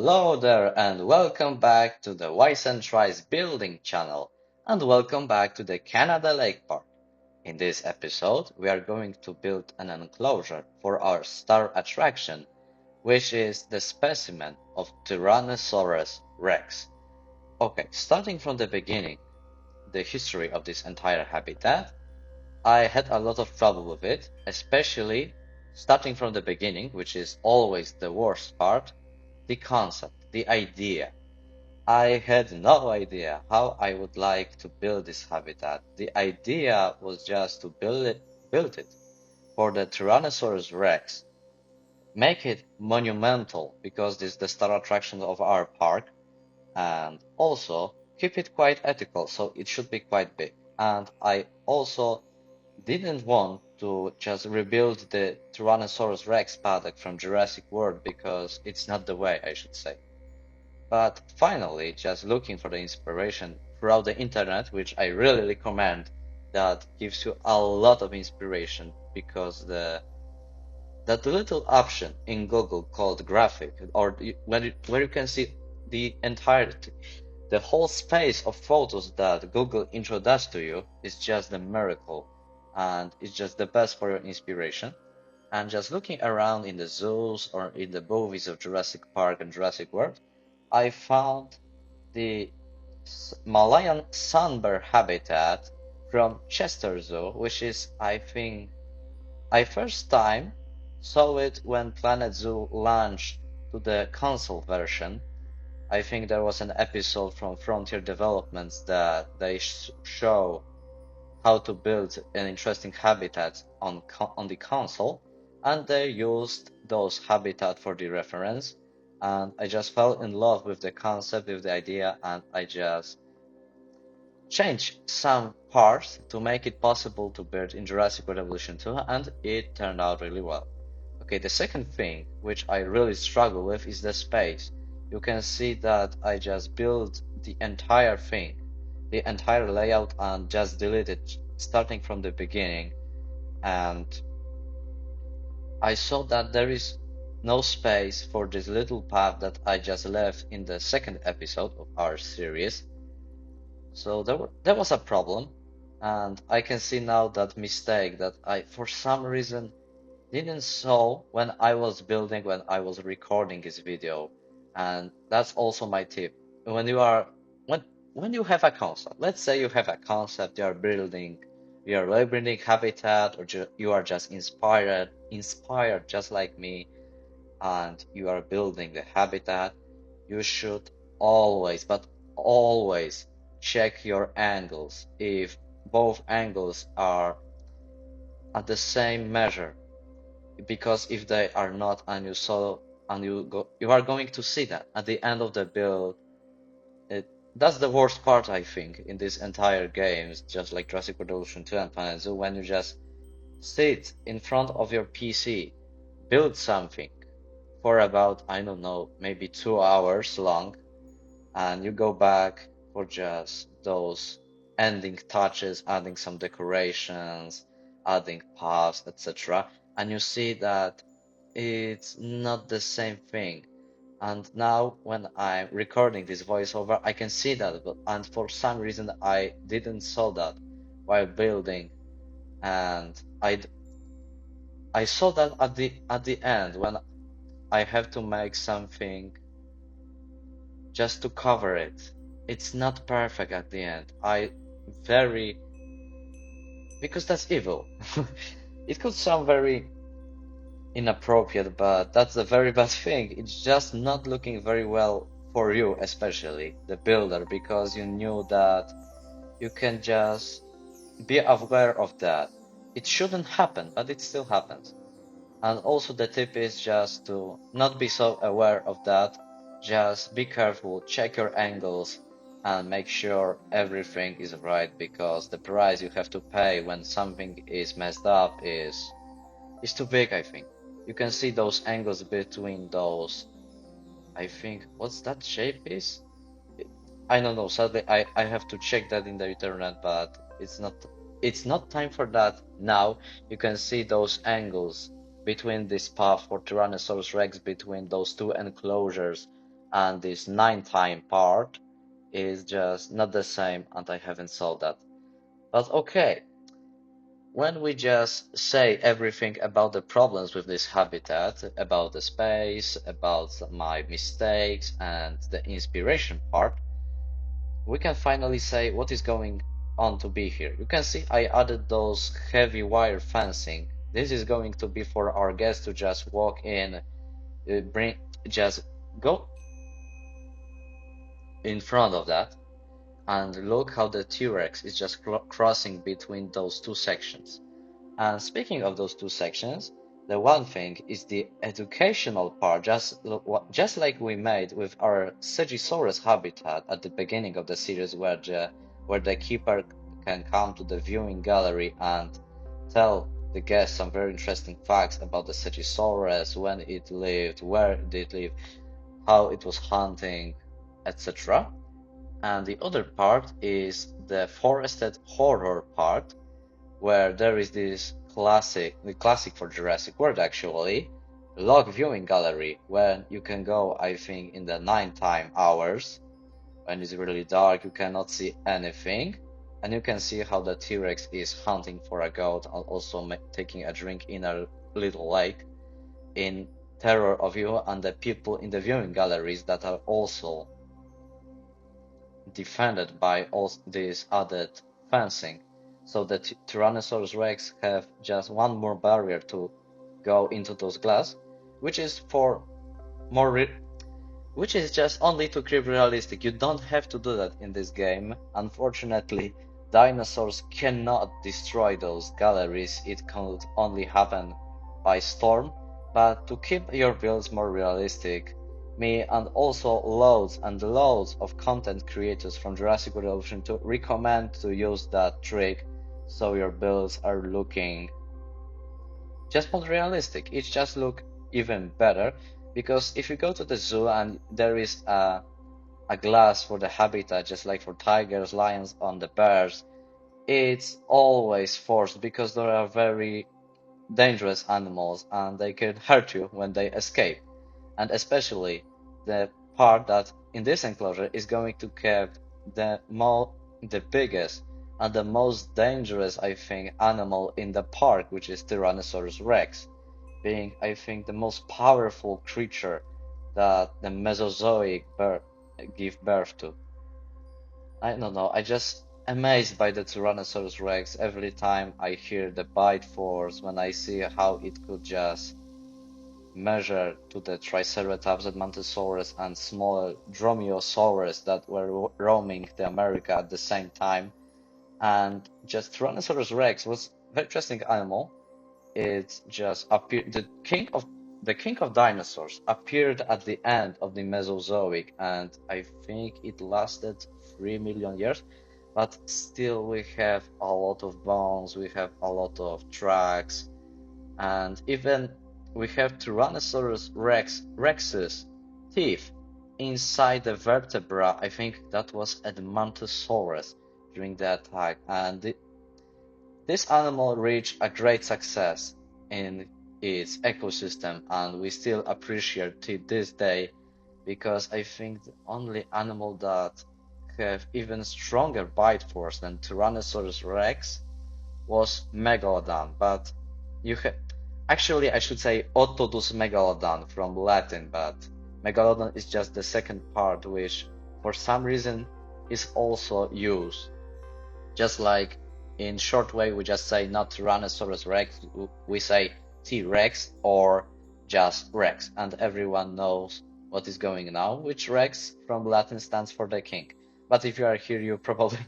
Hello there and welcome back to the Wise and Tries Building channel and welcome back to the Canada Lake Park. In this episode, we are going to build an enclosure for our star attraction, which is the specimen of Tyrannosaurus Rex. Okay, starting from the beginning, the history of this entire habitat, I had a lot of trouble with it, especially starting from the beginning, which is always the worst part, the concept, the idea. I had no idea how I would like to build this habitat. The idea was just to build it for the Tyrannosaurus Rex, make it monumental because this is the star attraction of our park, and also keep it quite ethical, so it should be quite big. And I also didn't want to just rebuild the Tyrannosaurus Rex paddock from Jurassic World because it's not the way, I should say. But finally, just looking for the inspiration throughout the internet, which I really recommend, that gives you a lot of inspiration because that little option in Google called graphic, or where you can see the entirety, the whole space of photos that Google introduced to you is just a miracle, and it's just the best for your inspiration. And just looking around in the zoos or in the movies of Jurassic Park and Jurassic World, I found the Malayan Sun Bear habitat from Chester Zoo, which is, I think, I first time saw it when Planet Zoo launched to the console version. I think there was an episode from Frontier Developments that they show how to build an interesting habitat on the console, and they used those habitat for the reference. And I just fell in love with the concept, with the idea, and I just changed some parts to make it possible to build in Jurassic World Evolution 2, and it turned out really well. Okay, the second thing which I really struggle with is the space. You can see that I just built the entire thing, the entire layout, and just deleted starting from the beginning. And I saw that there is no space for this little path that I just left in the second episode of our series. So there was a problem, and I can see now that mistake that I, for some reason, didn't saw when I was building, when I was recording this video. And that's also my tip. When you are when you have a concept, let's say you have a concept, you are building habitat, or you are just inspired just like me, and you are building the habitat, you should always, but always check your angles. If both angles are at the same measure, because if they are not, and you are going to see that at the end of the build. That's the worst part, I think, in this entire game, just like Jurassic World Evolution 2 and Planet Zoo, when you just sit in front of your PC, build something for about, I don't know, maybe 2 hours long, and you go back for just those ending touches, adding some decorations, adding paths, etc. And you see that it's not the same thing. And now when I'm recording this voiceover, I can see that, and for some reason I didn't saw that while building, and I saw that at the end when I have to make something just to cover it. It's not perfect at the end. Very because that's evil. It could sound very inappropriate, but that's a very bad thing. It's just not looking very well for you, especially the builder, because you knew that you can just be aware of that. It shouldn't happen, but it still happens. And also the tip is just to not be so aware of that. Just be careful, check your angles, and make sure everything is right, because the price you have to pay when something is messed up is too big, I think. You can see those angles between those. I think, what's that shape is? I don't know. Sadly, I have to check that in the internet, but it's not time for that now. You can see those angles between this path for Tyrannosaurus Rex, between those two enclosures, and this 9 time part is just not the same, and I haven't solved that. But okay, when we just say everything about the problems with this habitat, about the space, about my mistakes, and the inspiration part, we can finally say what is going on to be here. You can see I added those heavy wire fencing. This is going to be for our guests to just walk in, just go in front of that and look how the T-Rex is just crossing between those two sections. And speaking of those two sections, the one thing is the educational part, just like we made with our Stegosaurus habitat at the beginning of the series, where the keeper can come to the viewing gallery and tell the guests some very interesting facts about the Stegosaurus, when it lived, where it did live, how it was hunting, etc. And the other part is the forested horror part, where there is this the classic for Jurassic World actually, log viewing gallery, where you can go, I think, in the 9 time hours, when it's really dark, you cannot see anything, and you can see how the T-Rex is hunting for a goat and also taking a drink in a little lake, in terror of you and the people in the viewing galleries that are also defended by all this added fencing. So the Tyrannosaurus Rex have just one more barrier to go into those glass, which is for more, which is just only to keep realistic. You don't have to do that in this game. Unfortunately, dinosaurs cannot destroy those galleries. It could only happen by storm. But to keep your builds more realistic, me and also loads and loads of content creators from Jurassic World Evolution to recommend to use that trick, so your builds are looking just more realistic. It just look even better, because if you go to the zoo and there is a glass for the habitat, just like for tigers, lions, on the bears, it's always forced because there are very dangerous animals and they can hurt you when they escape. And especially the part that in this enclosure is going to keep the biggest and the most dangerous, I think, animal in the park, which is Tyrannosaurus Rex, being, I think, the most powerful creature that the Mesozoic give birth to. I don't know, I just amazed by the Tyrannosaurus Rex every time I hear the bite force, when I see how it could just measure to the Triceratops and Mantosaurus and smaller Dromaeosaurus that were roaming the America at the same time. And just Tyrannosaurus Rex was a very interesting animal. It just appeared, the king of dinosaurs appeared at the end of the Mesozoic, and I think it lasted 3 million years. But still, we have a lot of bones, we have a lot of tracks, and even we have Tyrannosaurus Rex's teeth inside the vertebra. I think that was Edmontosaurus during the attack, and this animal reached a great success in its ecosystem, and we still appreciate it this day, because I think the only animal that have even stronger bite force than Tyrannosaurus Rex was Megalodon. But you have actually, I should say Otodus Megalodon from Latin, but Megalodon is just the second part, which for some reason is also used. Just like in short way, we just say not Tyrannosaurus Rex, we say T-Rex or just Rex, and everyone knows what is going now, which Rex from Latin stands for the king. But if you are here, you probably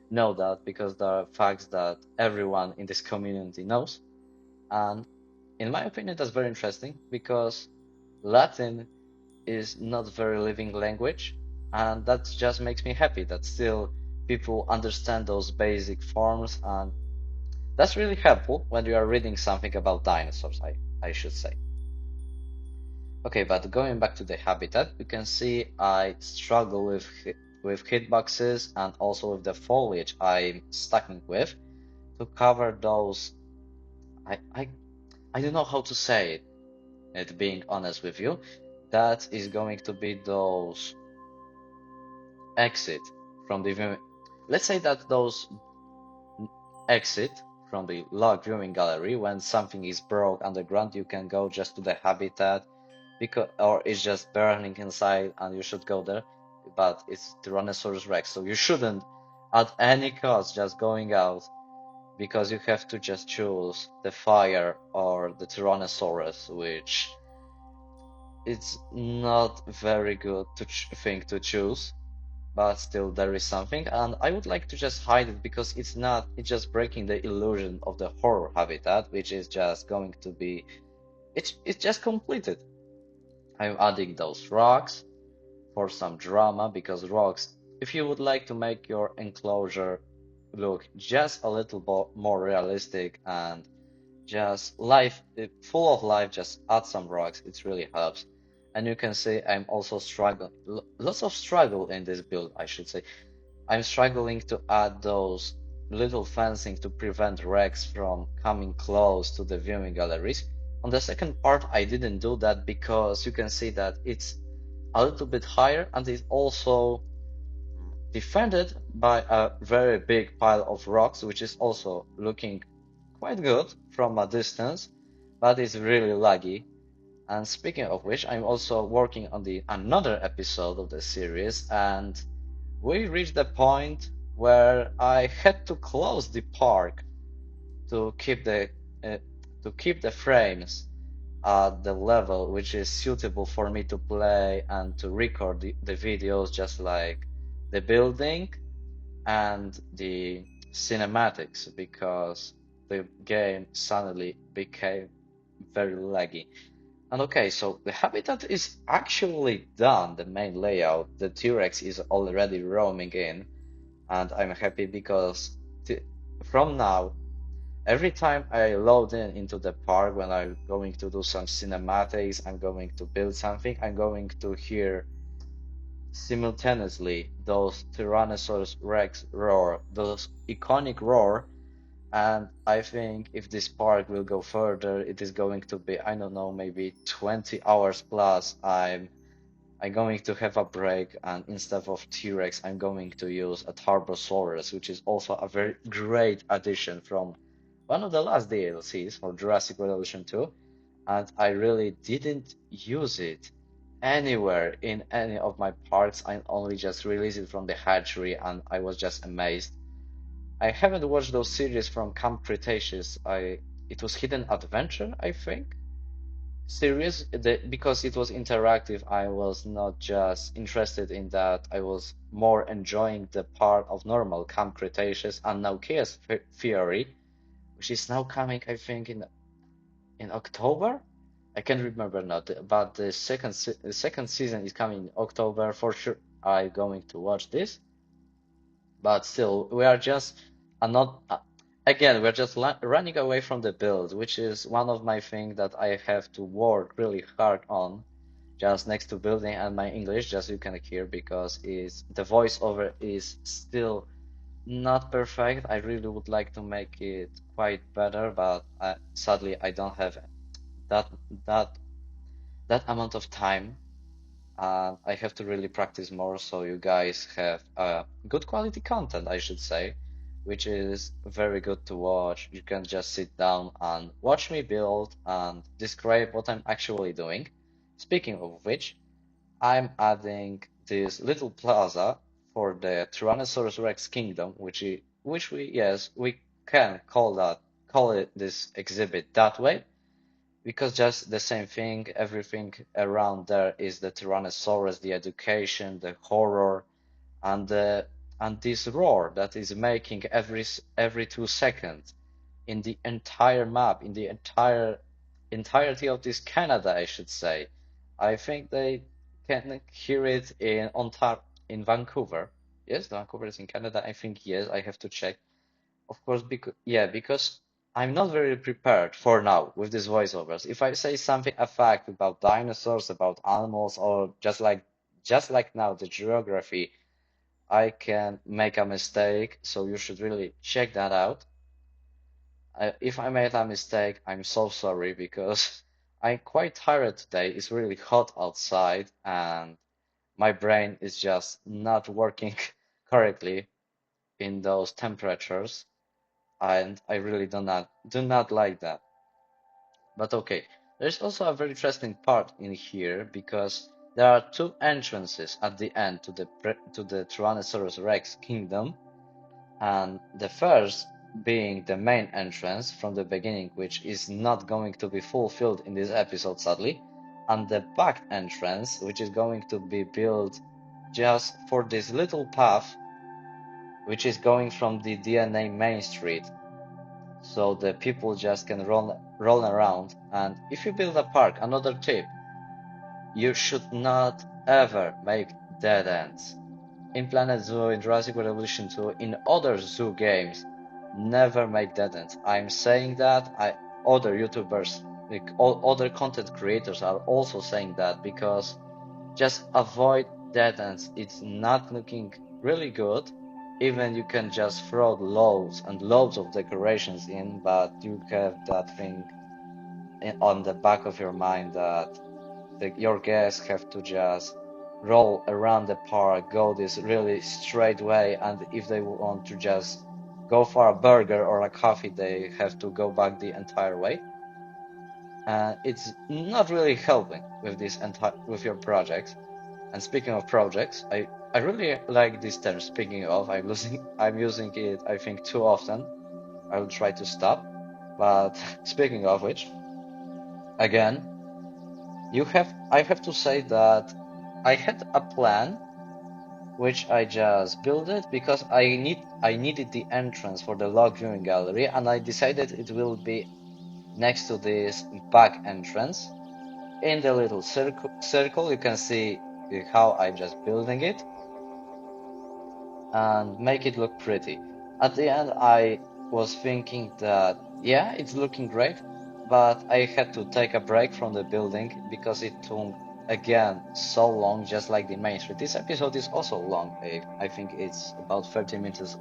know that, because there are facts that everyone in this community knows. And in my opinion, that's very interesting, because Latin is not very living language, and that just makes me happy that still people understand those basic forms, and that's really helpful when you are reading something about dinosaurs, I should say. Okay, but going back to the habitat, you can see I struggle with hitboxes and also with the foliage I'm stacking with to cover those. I don't know how to say it, being honest with you. that is going to be those exit from the viewing. Let's say that those exit from the log viewing gallery when something is broke underground, you can go just to the habitat because or it's just burning inside and you should go there. But it's Tyrannosaurus Rex, so you shouldn't at any cost just going out because you have to just choose the fire or the Tyrannosaurus, which it's not very good to thing to choose, but still there is something, and I would like to just hide it because it's just breaking the illusion of the horror habitat, which is just going to be, it's just completed. I'm adding those rocks for some drama because rocks, if you would like to make your enclosure look just a little more realistic and just life, full of life, just add some rocks. It really helps. And you can see I'm also struggling, lots of struggle in this build, I should say. I'm struggling to add those little fencing to prevent Rex from coming close to the viewing galleries. On the second part, I didn't do that because you can see that it's a little bit higher and it's also defended by a very big pile of rocks, which is also looking quite good from a distance, but it's really laggy. And speaking of which, I'm also working on the another episode of the series, and we reached the point where I had to close the park to keep the uh, frames at the level which is suitable for me to play and to record the videos, just like the building and the cinematics, because the game suddenly became very laggy. And okay, so the habitat is actually done, the main layout. The T-Rex is already roaming in, and I'm happy because from now, every time I load in into the park when I'm going to do some cinematics, I'm going to build something, I'm going to hear simultaneously those Tyrannosaurus Rex roar, those iconic roar. And I think if this park will go further, it is going to be, I don't know, maybe 20 hours plus. I'm going to have a break, and instead of T-Rex, I'm going to use a Tarbosaurus, which is also a very great addition from one of the last DLCs for Jurassic Revolution 2, and I really didn't use it anywhere in any of my parks. I only just released it from the hatchery, and I was just amazed. I haven't watched those series from Camp Cretaceous. It was Hidden Adventure, I think, series. Because it was interactive, I was not just interested in that. I was more enjoying the part of normal Camp Cretaceous and now Chaos Theory, which is now coming, I think, in October. I can't remember now, but the second season is coming in October for sure. I'm going to watch this, but still, we are just not again. We're just running away from the build, which is one of my things that I have to work really hard on. Just next to building and my English, just you can hear because is the voiceover is still not perfect. I really would like to make it quite better, but sadly I don't have that that that amount of time. I have to really practice more so you guys have good quality content, I should say, which is very good to watch. You can just sit down and watch me build and describe what I'm actually doing. Speaking of which, I'm adding this little plaza for the Tyrannosaurus Rex Kingdom, which we yes we can call it this exhibit that way because just the same thing, everything around there is the Tyrannosaurus, the education, the horror, and the and this roar that is making every 2 seconds in the entire map, in the entirety of this Canada, I should say. I think they can hear it in Vancouver. Yes, Vancouver is in Canada. I think yes. I have to check. Of course, because I'm not very prepared for now with these voiceovers. If I say something a fact about dinosaurs, about animals, or just like now the geography, I can make a mistake. So you should really check that out. If I made a mistake, I'm so sorry because I'm quite tired today. It's really hot outside and my brain is just not working correctly in those temperatures, and I really do not like that. But okay, there's also a very interesting part in here because there are two entrances at the end to the Tyrannosaurus Rex kingdom, and the first being the main entrance from the beginning, which is not going to be fulfilled in this episode, sadly, and the back entrance, which is going to be built just for this little path, which is going from the DNA main street, so the people just can roll around. And if you build a park, another tip, you should not ever make dead ends. In Planet Zoo, in Jurassic World Evolution 2, in other zoo games, never make dead ends. I'm saying that. Other YouTubers, like all other content creators, are also saying that because just avoid dead ends. It's not looking really good. Even you can just throw loads and loads of decorations in, but you have that thing on the back of your mind that your guests have to just roll around the park, go this really straight way, and if they want to just go for a burger or a coffee, they have to go back the entire way. It's not really helping with with your projects. And speaking of projects, I really like this term. Speaking of, I'm using it I think too often. I will try to stop. But speaking of which, again, I have to say that I had a plan which I just built it because I needed the entrance for the log viewing gallery, and I decided it will be next to this back entrance. In the little circle you can see how I'm just building it and make it look pretty. At the end, I was thinking that, yeah, it's looking great, but I had to take a break from the building because it took, again, so long, just like the main street. This episode is also long. I think it's about 30 minutes,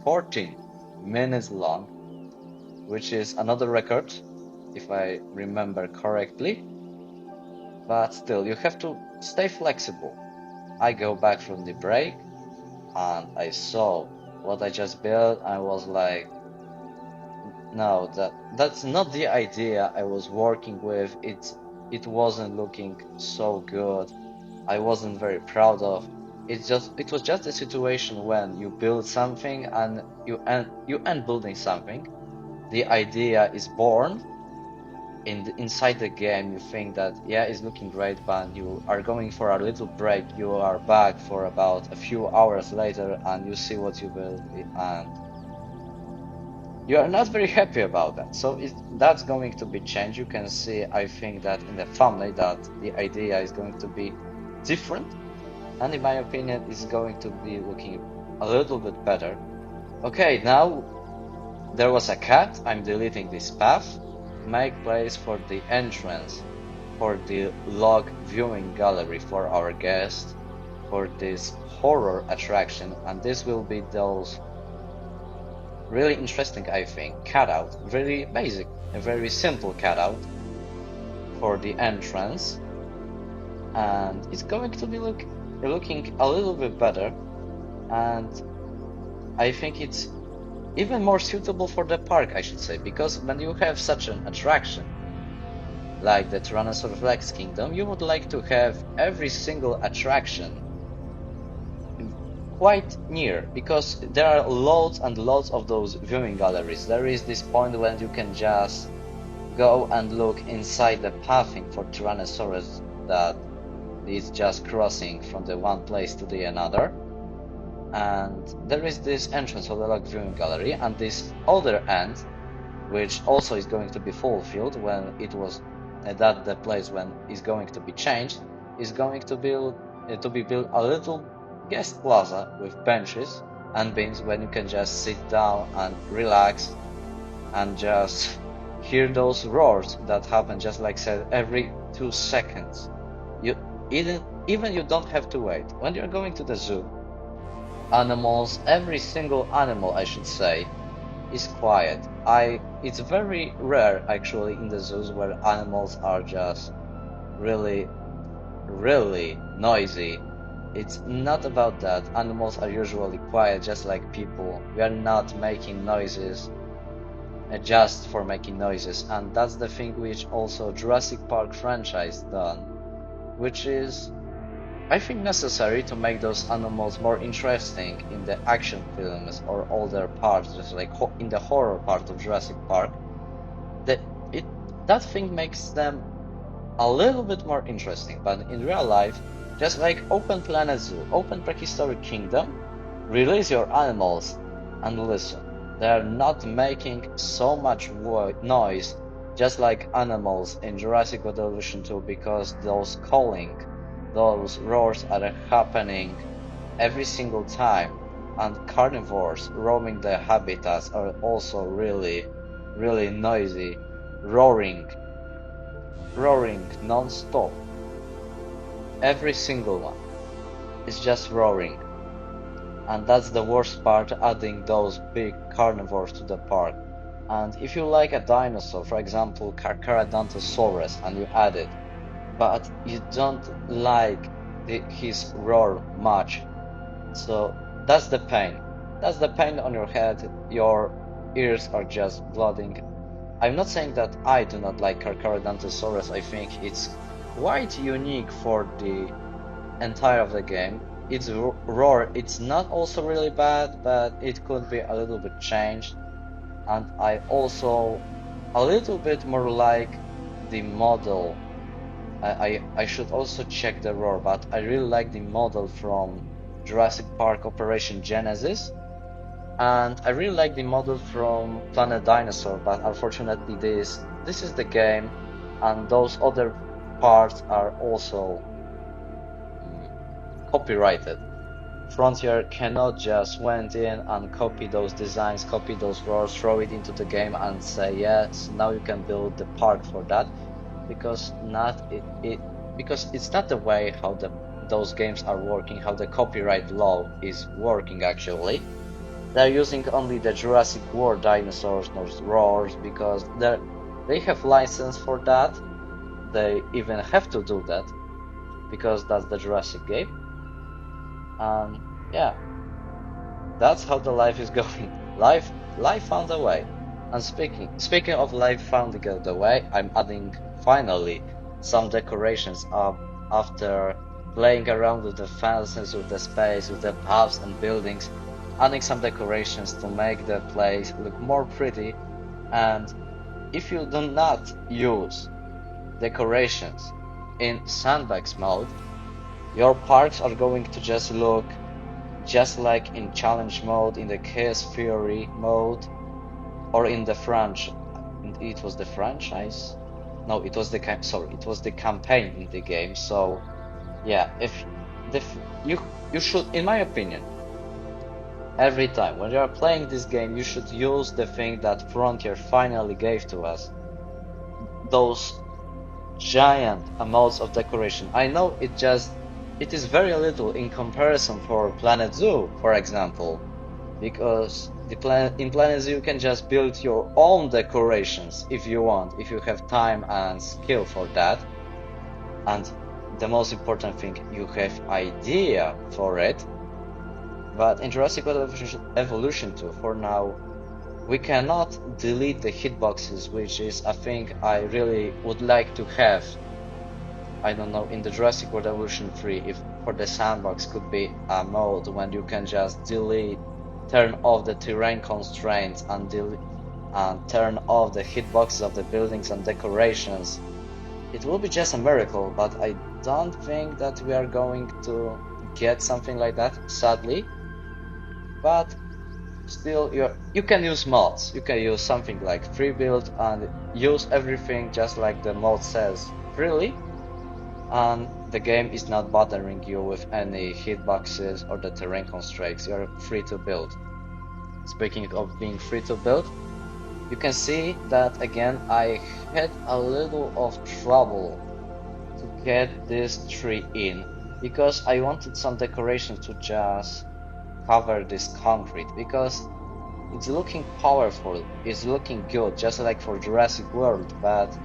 14 minutes long, which is another record, if I remember correctly. But still, you have to stay flexible. I go back from the break and I saw what I just built. I was like, no, that's not the idea I was working with. It wasn't looking so good. I wasn't very proud of. It was just a situation when you build something and you end building something. The idea is born inside the game. You think that, yeah, it's looking great, but you are going for a little break. You are back for about a few hours later and you see what you built, and you are not very happy about that. So that's going to be changed. You can see, I think, that in the family that the idea is going to be different, and in my opinion is going to be looking a little bit better. Okay, now there was a cat. I'm deleting this path. Make place for the entrance for the log viewing gallery for our guests for this horror attraction, and this will be those really interesting, I think, cutout, very basic, a very simple cutout for the entrance, and it's going to be looking a little bit better, and I think it's even more suitable for the park, I should say, because when you have such an attraction like the Tyrannosaurus Rex Kingdom, you would like to have every single attraction quite near, because there are loads and loads of those viewing galleries. There is this point when you can just go and look inside the pathing for Tyrannosaurus that is just crossing from the one place to the another. And there is this entrance of the log viewing gallery, and this other end, which also is going to be fulfilled when it was that the place when is going to be changed, is going to be built a little guest plaza with benches and bins when you can just sit down and relax and just hear those roars that happen, just like I said, every 2 seconds. You even you don't have to wait. When you're going to the zoo, animals, every single animal, I should say, is quiet. it's very rare actually in the zoos where animals are just really, really noisy. It's not about that. Animals are usually quiet, just like people. We are not making noises just for making noises, and that's the thing which also Jurassic Park franchise done, which is I think necessary to make those animals more interesting in the action films or older parts, just like in the horror part of Jurassic Park. That it that thing makes them a little bit more interesting, but in real life, just like open planet zoo, open prehistoric kingdom, release your animals and listen. They're not making so much noise, just like animals in Jurassic World Evolution 2, because those calling, those roars are happening every single time, and carnivores roaming their habitats are also really, really noisy, roaring non-stop. Every single one is just roaring. And that's the worst part, adding those big carnivores to the park. And if you like a dinosaur, for example, Tyrannosaurus, and you add it, but you don't like his roar much, so that's the pain. That's the pain on your head. Your ears are just blooding. I'm not saying that I do not like Carcharodontosaurus. I think it's quite unique for the entire of the game. Its roar, it's not also really bad, but it could be a little bit changed. And I also a little bit more like the model. I should also check the roar, but I really like the model from Jurassic Park Operation Genesis. And I really like the model from Planet Dinosaur, but unfortunately this is the game, and those other parts are also copyrighted. Frontier cannot just went in and copy those designs, copy those roars, throw it into the game and say yes, now you can build the park for that, because because it's not the way how those games are working, how the copyright law is working actually. They're using only the Jurassic World dinosaurs, those roars, because they have license for that. They even have to do that because that's the Jurassic game. And yeah, that's how the life is going. Life found a way. And speaking of life found the way, I'm adding finally some decorations up after playing around with the fences, with the space, with the paths and buildings, adding some decorations to make the place look more pretty. And if you do not use decorations in sandbox mode, your parks are going to just look just like in challenge mode, in the Chaos Fury mode, or in the it was the franchise? No, it was it was the campaign in the game. So yeah, you should, in my opinion, every time when you are playing this game, you should use the thing that Frontier finally gave to us. Those giant amounts of decoration. I know it is very little in comparison for Planet Zoo, for example, because in Planet Zoo you can just build your own decorations if you want, if you have time and skill for that. And the most important thing, you have idea for it. But in Jurassic World Evolution 2, for now, we cannot delete the hitboxes, which is a thing I really would like to have. I don't know, in the Jurassic World Evolution 3, if for the sandbox could be a mode when you can just turn off the terrain constraints and turn off the hitboxes of the buildings and decorations. It will be just a miracle, but I don't think that we are going to get something like that, sadly. But still, you can use mods. You can use something like free build and use everything just like the mod says, freely. And the game is not bothering you with any hitboxes or the terrain constraints. You're free to build. Speaking of being free to build, you can see that again I had a little of trouble to get this tree in, because I wanted some decoration to just cover this concrete, because it's looking powerful, it's looking good, just like for Jurassic World, but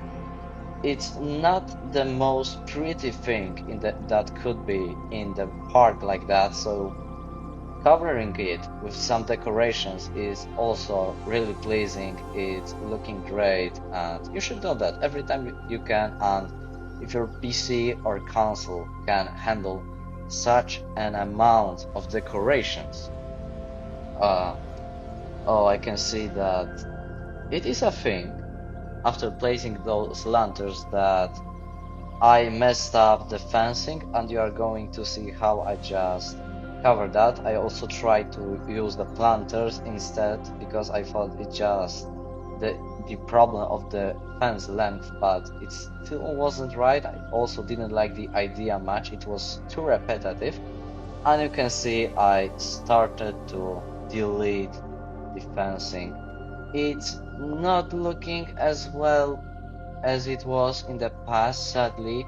it's not the most pretty thing in that could be in the park like that. So covering it with some decorations is also really pleasing. It's looking great, and you should know that every time you can. And if your PC or console can handle such an amount of decorations, uh, oh, I can see that it is a thing after placing those lanterns that I messed up the fencing, and you are going to see how I just covered that. I also tried to use the planters instead because I thought it just the problem of the fence length, but it still wasn't right. I also didn't like the idea much. It was too repetitive. And you can see I started to delete the fencing. It's not looking as well as it was in the past, sadly.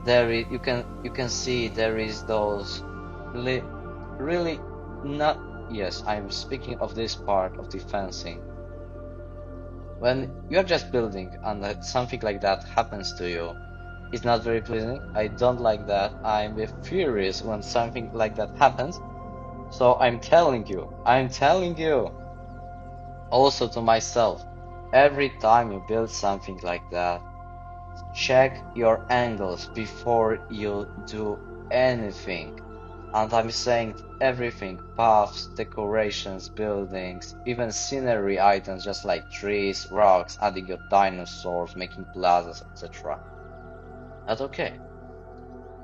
You can see there is those really, really not. Yes, I'm speaking of this part of the fencing. When you're just building and something like that happens to you, it's not very pleasing. I don't like that. I'm furious when something like that happens. So I'm telling you, also to myself, every time you build something like that, check your angles before you do anything. And I'm saying everything, paths, decorations, buildings, even scenery items just like trees, rocks, adding your dinosaurs, making plazas, etc. But okay,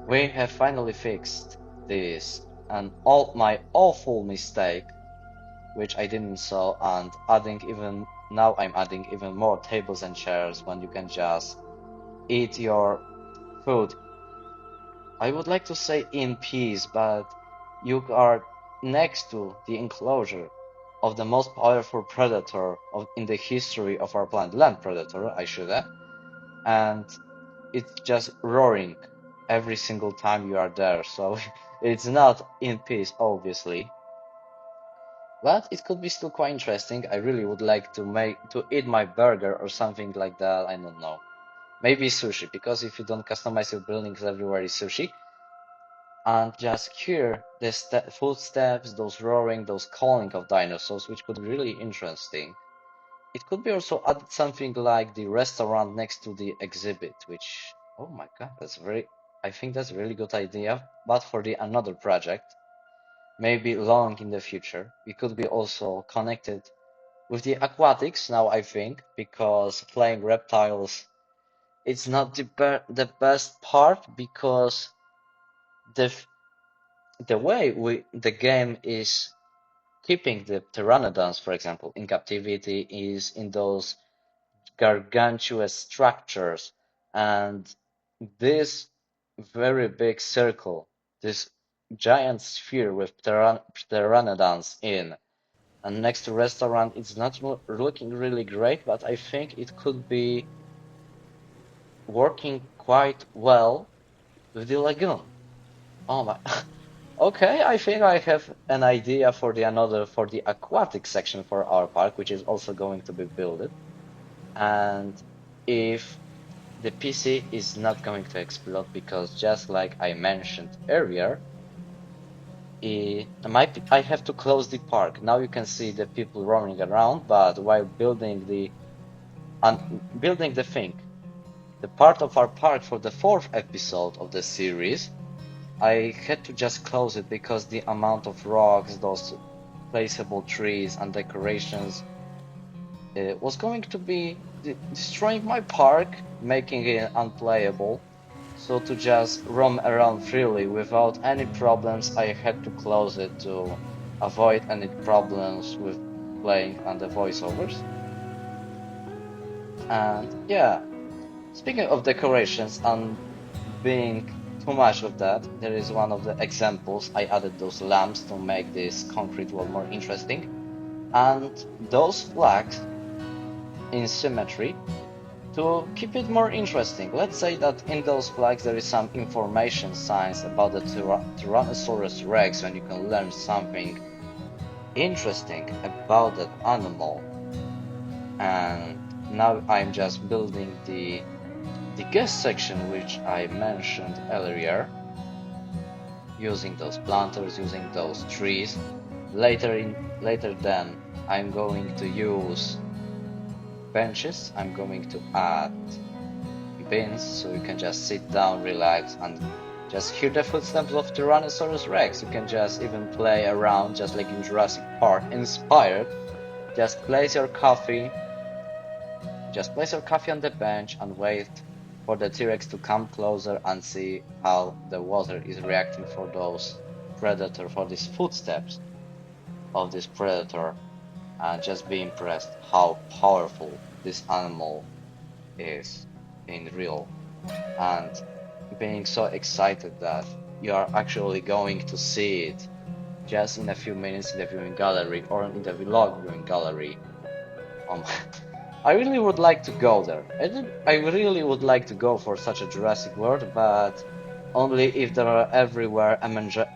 we have finally fixed this, and all my awful mistake, which I didn't saw, and adding even now I'm adding even more tables and chairs when you can just eat your food. I would like to say in peace, but you are next to the enclosure of the most powerful predator in the history of our planet, land predator, I should add, and it's just roaring every single time you are there. So it's not in peace, obviously, but it could be still quite interesting. I really would like to eat my burger or something like that. I don't know. Maybe sushi, because if you don't customize your buildings everywhere is sushi. And just hear the footsteps, those roaring, those calling of dinosaurs, which could be really interesting. It could be also added something like the restaurant next to the exhibit, which, oh my god, I think that's a really good idea, but for the another project, maybe long in the future. We could be also connected with the aquatics now, I think, because playing reptiles, it's not the best part because the the way the game is keeping the pteranodons, for example, in captivity is in those gargantuous structures, and this very big circle, this giant sphere with pteranodons in, and next to restaurant, it's not looking really great, but I think it could be working quite well with the lagoon. Oh my. Okay, I think I have an idea for the aquatic section for our park, which is also going to be built. And if the PC is not going to explode, because just like I mentioned earlier, I have to close the park. Now you can see the people roaming around, but while building the thing, the part of our park for the fourth episode of the series, I had to just close it because the amount of rocks, those placeable trees and decorations was going to be destroying my park, making it unplayable. So to just roam around freely without any problems, I had to close it to avoid any problems with playing on the voiceovers. And yeah, speaking of decorations and being too much of that, there is one of the examples. I added those lamps to make this concrete wall more interesting. And those flags in symmetry to keep it more interesting. Let's say that in those flags there is some information signs about the Tyrannosaurus Rex, and you can learn something interesting about that animal. And now I'm just building the guest section which I mentioned earlier, using those planters, using those trees. Later then I'm going to use benches. I'm going to add bins so you can just sit down, relax, and just hear the footsteps of Tyrannosaurus Rex. You can just even play around just like in Jurassic Park, inspired. Just place your coffee, on the bench and wait for the T-Rex to come closer and see how the water is reacting for those predator, for these footsteps of this predator, and just be impressed how powerful this animal is in real, and being so excited that you are actually going to see it just in a few minutes in the viewing gallery or in the vlog viewing gallery. Um, I really would like to go there. I really would like to go for such a Jurassic World, but only if there are everywhere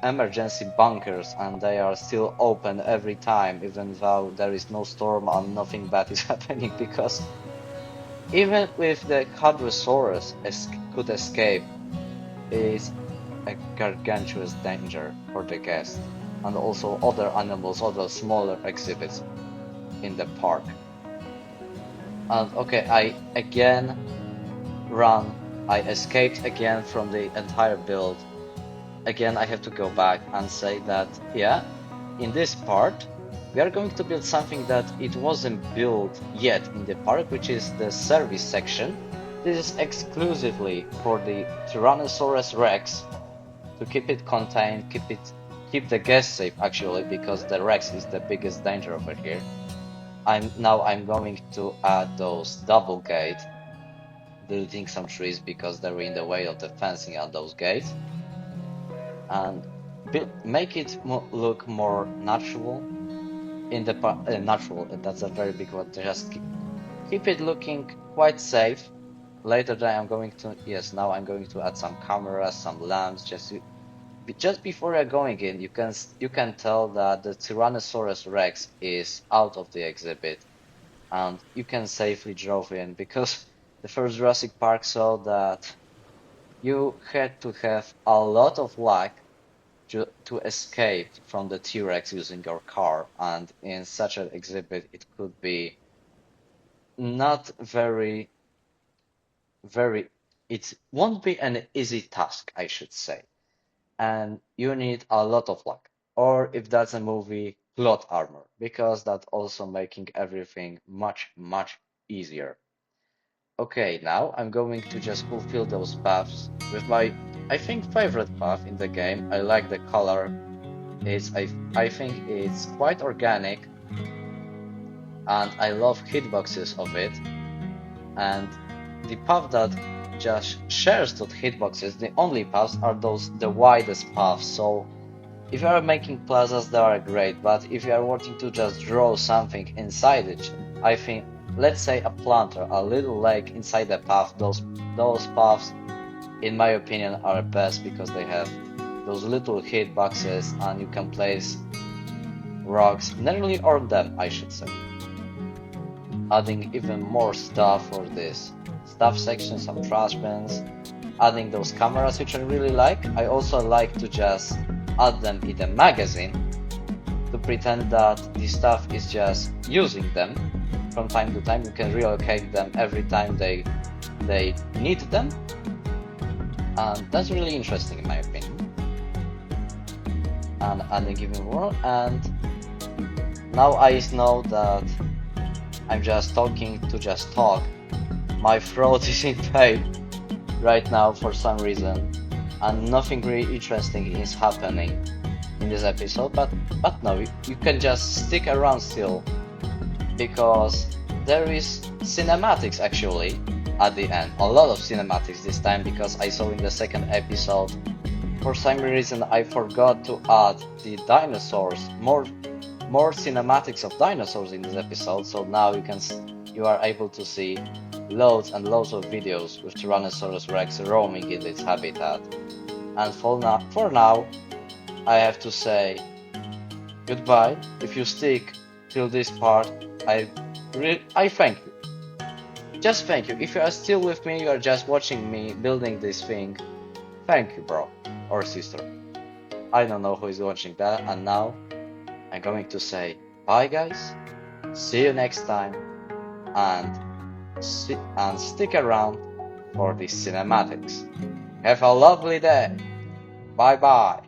emergency bunkers and they are still open every time, even though there is no storm and nothing bad is happening. Because even if the Hadrosaurus could escape, is a gargantuous danger for the guests and also other animals, other smaller exhibits in the park. And okay, I again run. I escaped again from the entire build. Again, I have to go back and say that, yeah, in this part, we are going to build something that it wasn't built yet in the park, which is the service section. This is exclusively for the Tyrannosaurus Rex, to keep it contained, keep the guests safe actually, because the Rex is the biggest danger over here. I'm going to add those double gates, building some trees because they're in the way of the fencing at those gates, and make it look more natural in the natural. That's a very big word. Just keep it looking quite safe. Later, I'm going to now I'm going to add some cameras, some lamps, just before you're going in. You can tell that the Tyrannosaurus Rex is out of the exhibit, and you can safely drove in, because the first Jurassic Park saw that you had to have a lot of luck to escape from the T-Rex using your car, and in such an exhibit it could be not very it won't be an easy task, I should say, and you need a lot of luck, or if that's a movie, plot armor, because that's also making everything much easier. Okay, now I'm going to just fulfill those paths with my, I think, favorite path in the game. I like the color. I think it's quite organic, and I love hitboxes of it. And the path that just shares those hitboxes, the only paths are the widest paths. So if you are making plazas, they are great. But if you are wanting to just draw something inside it, I think, let's say a planter, a little lake inside the path, those paths, in my opinion, are best because they have those little hitboxes and you can place rocks nearly on them, I should say. Adding even more stuff for this stuff section, some trash bins, adding those cameras, which I really like. I also like to just add them in the magazine to pretend that the stuff is just using them from time to time. You can relocate them every time they need them, and that's really interesting in my opinion. And adding even more, and now I know that I'm just talking to just talk. My throat is in pain right now for some reason, and nothing really interesting is happening in this episode, but no, you can just stick around still, because there is cinematics actually at the end, a lot of cinematics this time, because I saw in the second episode, for some reason I forgot to add the dinosaurs, more cinematics of dinosaurs in this episode. So now you are able to see loads and loads of videos with Tyrannosaurus Rex roaming in its habitat. And for now, I have to say, Goodbye. If you stick till this part, I thank you. Just thank you. If you are still with me, you are just watching me building this thing. Thank you, bro or sister. I don't know who is watching that, and now I'm going to say bye, guys. See you next time, and stick around for the cinematics. Have a lovely day. Bye bye.